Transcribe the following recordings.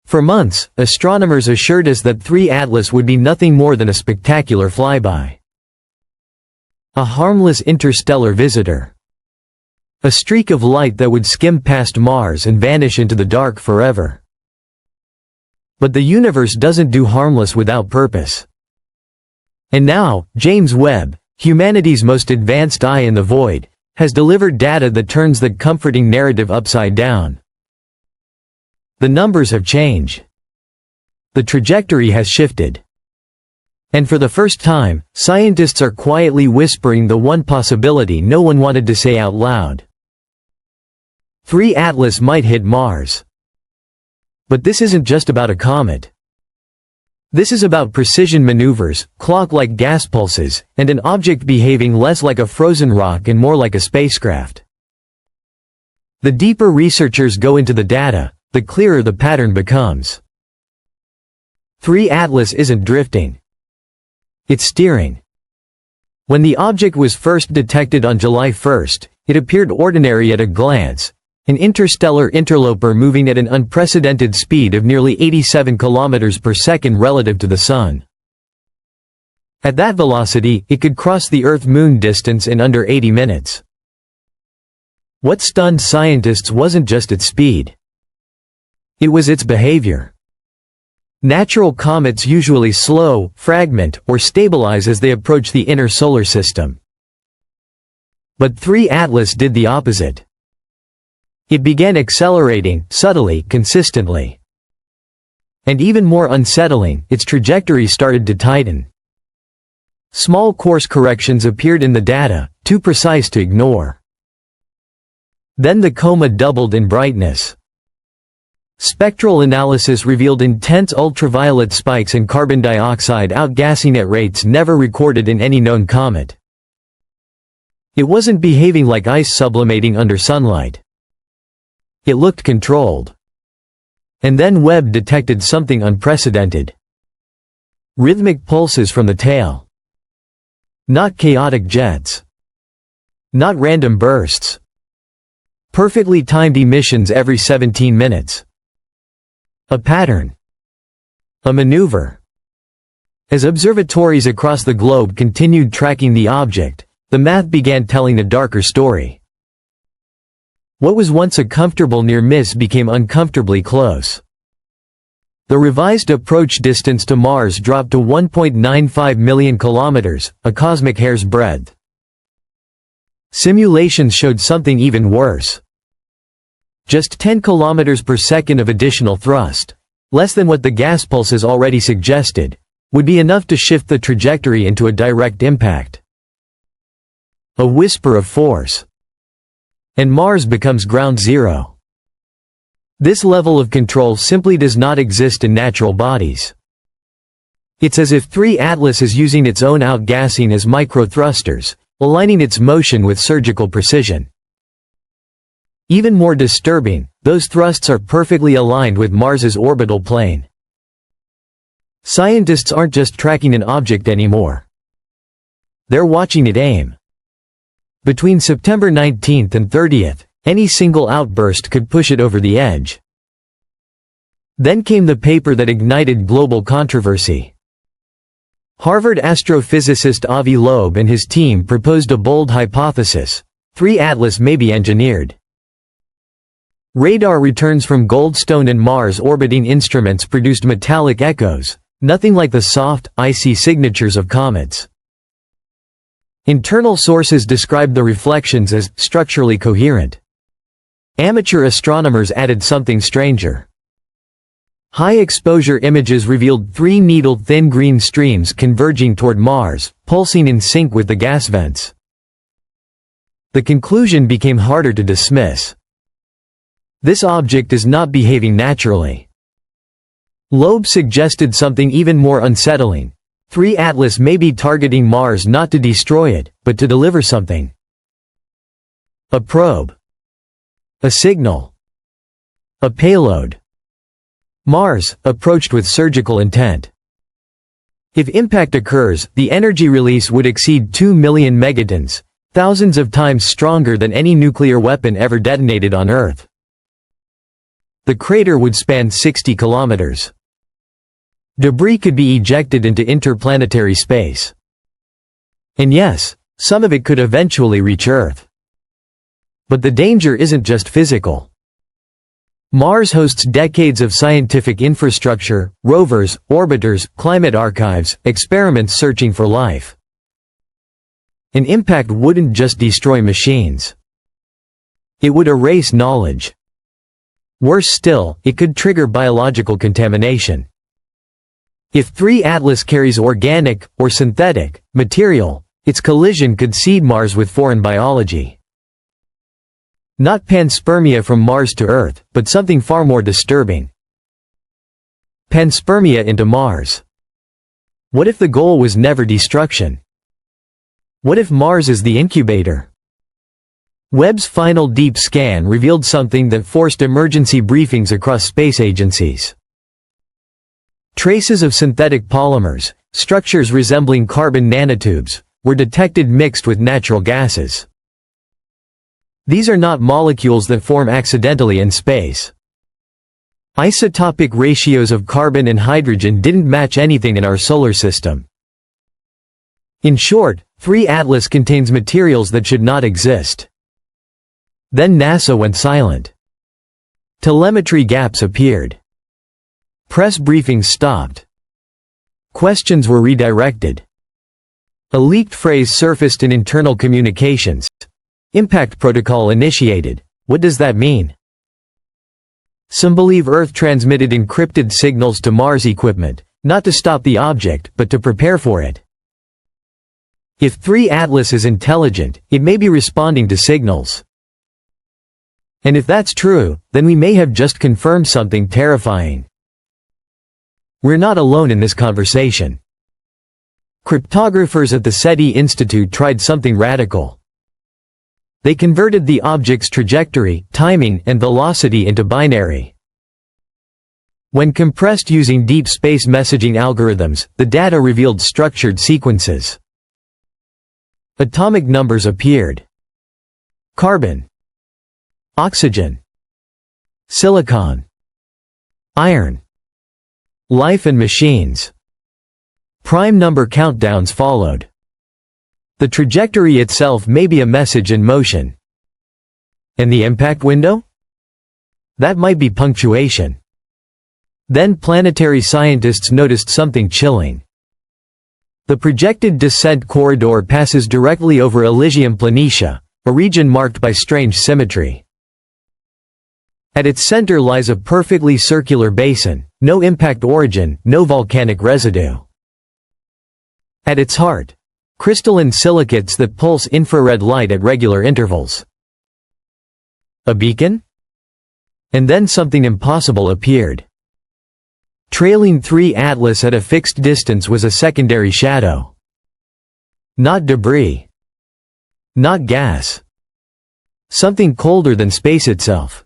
For months, astronomers assured us that 3 Atlas would be nothing more than a spectacular flyby. A harmless interstellar visitor. A streak of light that would skim past Mars and vanish into the dark forever. But the universe doesn't do harmless without purpose. And now, James Webb, humanity's most advanced eye in the void, has delivered data that turns that comforting narrative upside down. The numbers have changed. The trajectory has shifted. And for the first time, scientists are quietly whispering the one possibility no one wanted to say out loud. 3 Atlas might hit Mars. But this isn't just about a comet. This is about precision maneuvers, clock-like gas pulses, and an object behaving less like a frozen rock and more like a spacecraft. The deeper researchers go into the data, the clearer the pattern becomes. 3 Atlas isn't drifting. It's steering. When the object was first detected on July 1st, it appeared ordinary at a glance, an interstellar interloper moving at an unprecedented speed of nearly 87 kilometers per second relative to the Sun. At that velocity, it could cross the Earth-Moon distance in under 80 minutes. What stunned scientists wasn't just its speed. It was its behavior. Natural comets usually slow, fragment, or stabilize as they approach the inner solar system. But 3 Atlas did the opposite. It began accelerating, subtly, consistently. And even more unsettling, its trajectory started to tighten. Small course corrections appeared in the data, too precise to ignore. Then the coma doubled in brightness. Spectral analysis revealed intense ultraviolet spikes and carbon dioxide outgassing at rates never recorded in any known comet. It wasn't behaving like ice sublimating under sunlight. It looked controlled. And then Webb detected something unprecedented. Rhythmic pulses from the tail. Not chaotic jets. Not random bursts. Perfectly timed emissions every 17 minutes. A pattern. A maneuver. As observatories across the globe continued tracking the object, the math began telling a darker story. What was once a comfortable near miss became uncomfortably close. The revised approach distance to Mars dropped to 1.95 million kilometers, a cosmic hair's breadth. Simulations showed something even worse. Just 10 kilometers per second of additional thrust, less than what the gas pulses already suggested, would be enough to shift the trajectory into a direct impact. A whisper of force. And Mars becomes ground zero. This level of control simply does not exist in natural bodies. It's as if 3 Atlas is using its own outgassing as micro-thrusters, aligning its motion with surgical precision. Even more disturbing, those thrusts are perfectly aligned with Mars's orbital plane. Scientists aren't just tracking an object anymore. They're watching it aim. Between September 19th and 30th, any single outburst could push it over the edge. Then came the paper that ignited global controversy. Harvard astrophysicist Avi Loeb and his team proposed a bold hypothesis: 3 Atlas may be engineered. Radar returns from Goldstone and Mars orbiting instruments produced metallic echoes, nothing like the soft, icy signatures of comets. Internal sources described the reflections as structurally coherent. Amateur astronomers added something stranger. High-exposure images revealed 3 needle-thin green streams converging toward Mars, pulsing in sync with the gas vents. The conclusion became harder to dismiss. This object is not behaving naturally. Loeb suggested something even more unsettling. 3 Atlas may be targeting Mars not to destroy it, but to deliver something. A probe. A signal. A payload. Mars, approached with surgical intent. If impact occurs, the energy release would exceed 2 million megatons, thousands of times stronger than any nuclear weapon ever detonated on Earth. The crater would span 60 kilometers. Debris could be ejected into interplanetary space. And yes, some of it could eventually reach Earth. But the danger isn't just physical. Mars hosts decades of scientific infrastructure, rovers, orbiters, climate archives, experiments searching for life. An impact wouldn't just destroy machines. It would erase knowledge. Worse still, it could trigger biological contamination. If 3 Atlas carries organic, or synthetic, material, its collision could seed Mars with foreign biology. Not panspermia from Mars to Earth, but something far more disturbing. Panspermia into Mars. What if the goal was never destruction? What if Mars is the incubator? Webb's final deep scan revealed something that forced emergency briefings across space agencies. Traces of synthetic polymers, structures resembling carbon nanotubes, were detected mixed with natural gases. These are not molecules that form accidentally in space. Isotopic ratios of carbon and hydrogen didn't match anything in our solar system. In short, 3 Atlas contains materials that should not exist. Then NASA went silent. Telemetry gaps appeared. Press briefings stopped. Questions were redirected. A leaked phrase surfaced in internal communications. Impact protocol initiated. What does that mean? Some believe Earth transmitted encrypted signals to Mars equipment, not to stop the object, but to prepare for it. If 3 Atlas is intelligent, it may be responding to signals. And if that's true, then we may have just confirmed something terrifying. We're not alone in this conversation. Cryptographers at the SETI Institute tried something radical. They converted the object's trajectory, timing, and velocity into binary. When compressed using deep space messaging algorithms, the data revealed structured sequences. Atomic numbers appeared. Carbon, oxygen, silicon, iron, life and machines. Prime number countdowns followed. The trajectory itself may be a message in motion. And the impact window? That might be punctuation. Then planetary scientists noticed something chilling. The projected descent corridor passes directly over Elysium Planitia, a region marked by strange symmetry. At its center lies a perfectly circular basin, no impact origin, no volcanic residue. At its heart, crystalline silicates that pulse infrared light at regular intervals. A beacon? And then something impossible appeared. Trailing 3 Atlas at a fixed distance was a secondary shadow. Not debris. Not gas. Something colder than space itself.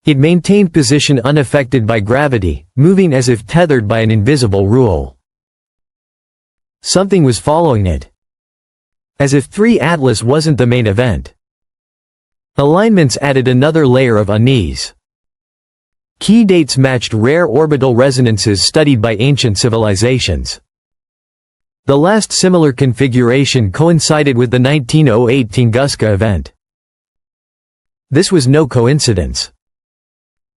It maintained position unaffected by gravity, moving as if tethered by an invisible rule. Something was following it. As if 3 Atlas wasn't the main event. Alignments added another layer of unease. Key dates matched rare orbital resonances studied by ancient civilizations. The last similar configuration coincided with the 1908 Tunguska event. This was no coincidence.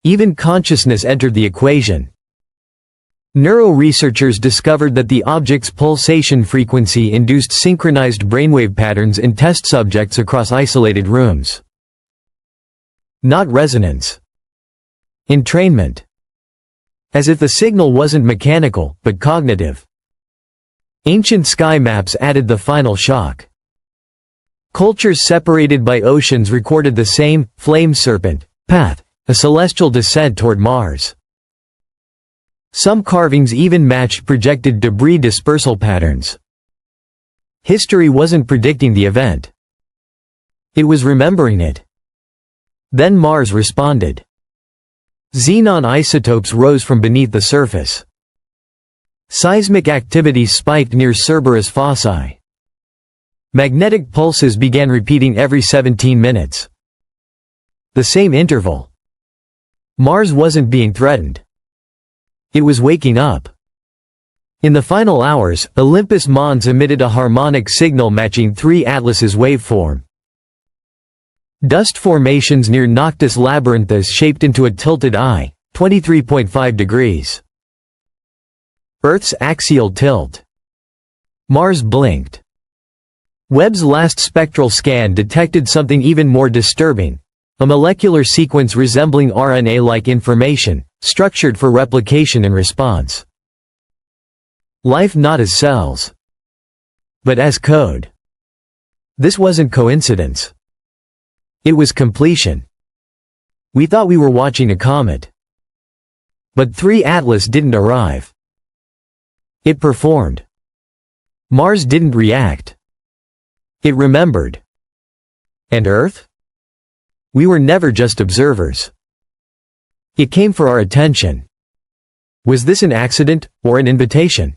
Even consciousness entered the equation. Neuroresearchers discovered that the object's pulsation frequency induced synchronized brainwave patterns in test subjects across isolated rooms. Not resonance. Entrainment. As if the signal wasn't mechanical, but cognitive. Ancient sky maps added the final shock. Cultures separated by oceans recorded the same flame serpent path, a celestial descent toward Mars. Some carvings even matched projected debris dispersal patterns. History wasn't predicting the event. It was remembering it. Then Mars responded. Xenon isotopes rose from beneath the surface. Seismic activity spiked near Cerberus fossae. Magnetic pulses began repeating every 17 minutes. The same interval. Mars wasn't being threatened. It was waking up. In the final hours, Olympus Mons emitted a harmonic signal matching 3 Atlas's waveform. Dust formations near Noctis Labyrinthus shaped into a tilted eye, 23.5 degrees. Earth's axial tilt. Mars blinked. Webb's last spectral scan detected something even more disturbing, a molecular sequence resembling RNA-like information, structured for replication and response. Life not as cells, but as code. This wasn't coincidence. It was completion. We thought we were watching a comet. But 3 Atlas didn't arrive. It performed. Mars didn't react. It remembered. And Earth? We were never just observers. It came for our attention. Was this an accident, or an invitation?